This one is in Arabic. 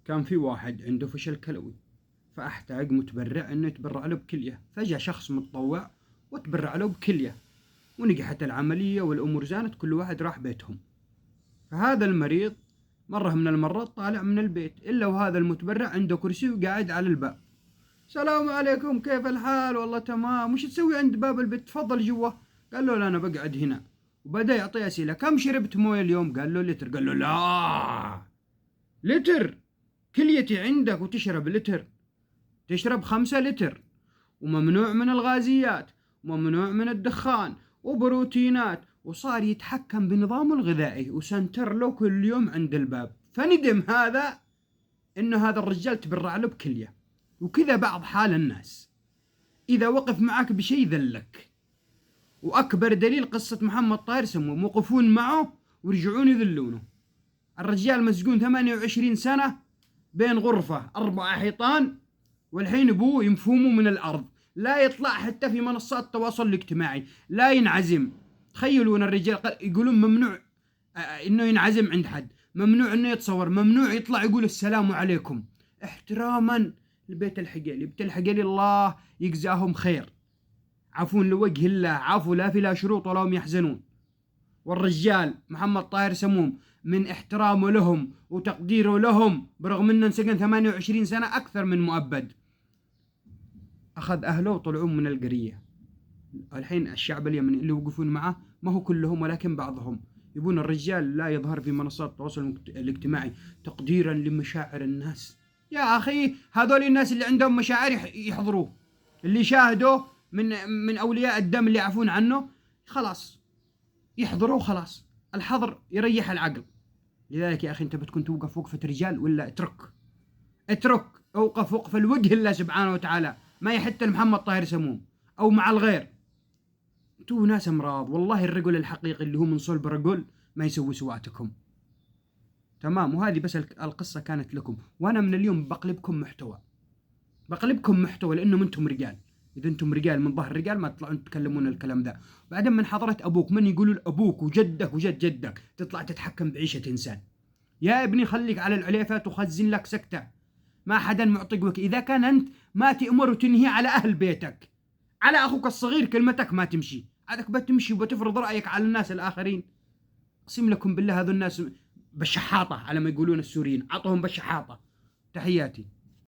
كان في واحد عنده فشل كلوي، فاحتاج متبرع انه يتبرع له بكلية، فجاء شخص متطوع وتبرع له بكلية، ونجحت العملية والأمور زانت، كل واحد راح بيتهم. فهذا المريض مرة من المرات طالع من البيت إلا وهذا المتبرع عنده كرسي وقاعد على الباب. السلام عليكم، كيف الحال؟ والله تمام، وش تسوي عند باب البيت؟ تفضل جوا. قال له لا أنا بقعد هنا. وبدأ يعطيه أسئلة، كم شربت مويه اليوم؟ قال له لتر. قال له لا، لتر؟ كليتي عندك وتشرب لتر؟ تشرب 5 لتر، وممنوع من الغازيات، وممنوع من الدخان، وبروتينات. وصار يتحكم بنظامه الغذائي وسنتر له كل يوم عند الباب. فندم هذا انه هذا الرجال تبرع له بكليه. وكذا بعض حال الناس، اذا وقف معك بشيء ذلك. واكبر دليل قصه محمد طاهر سموه، وقفون معه ورجعون يذلونه. الرجال مسجون 28 سنه بين غرفه 4 حيطان، والحين ابوه ينفومه من الارض، لا يطلع حتى في منصات التواصل الاجتماعي، لا ينعزم. تخيلوا ان الرجال يقولون ممنوع انه ينعزم عند حد، ممنوع انه يتصور، ممنوع يطلع يقول السلام عليكم، احتراما لبيت الحقيلي. بيت الحقيلي الله يجزاهم خير، عفون لوجه الله، عفو لا في لا شروط ولا هم يحزنون. والرجال محمد طاهر سموم من احترامه لهم وتقديره لهم، برغم انه انسجن 28 سنة اكثر من مؤبد، اخذ اهله وطلعوا من القرية. الحين الشعب اليمني اللي يوقفون معه ما هو كلهم ولكن بعضهم يبون الرجال لا يظهر في منصات التواصل الاجتماعي تقديرا لمشاعر الناس. يا اخي هذول الناس اللي عندهم مشاعر يحضروه، اللي شاهدوه من اولياء الدم اللي يعفون عنه خلاص يحضروه، خلاص الحظر يريح العقل. لذلك يا اخي انت بتكون توقف وقفة رجال ولا اترك اوقف وقف الوجه الله سبحانه وتعالى، ما يحت محمد طاهر سموم او مع الغير. انتوا ناس امراض والله. الرجل الحقيقي اللي هو من صلب رجل ما يسوي سواتكم. تمام. وهذه بس القصة كانت لكم، وانا من اليوم بقلبكم محتوى لانه انتم رجال. اذا انتم رجال من ظهر رجال ما تطلعون تتكلمون الكلام ذا. بعدين من حضرة ابوك من يقولوا ابوك وجدك وجد جدك تطلع تتحكم بعيشة انسان؟ يا ابني خليك على العليفات وخزن لك سكتة، ما حدا معطيك وك. اذا كان انت ما تأمر وتنهي على اهل بيتك، على اخوك الصغير كلمتك ما تمشي، عادك بتمشي وبتفرض رايك على الناس الاخرين. اقسم لكم بالله هذو الناس بالشحاطة على ما يقولون السوريين، عطهم بالشحاطة. تحياتي.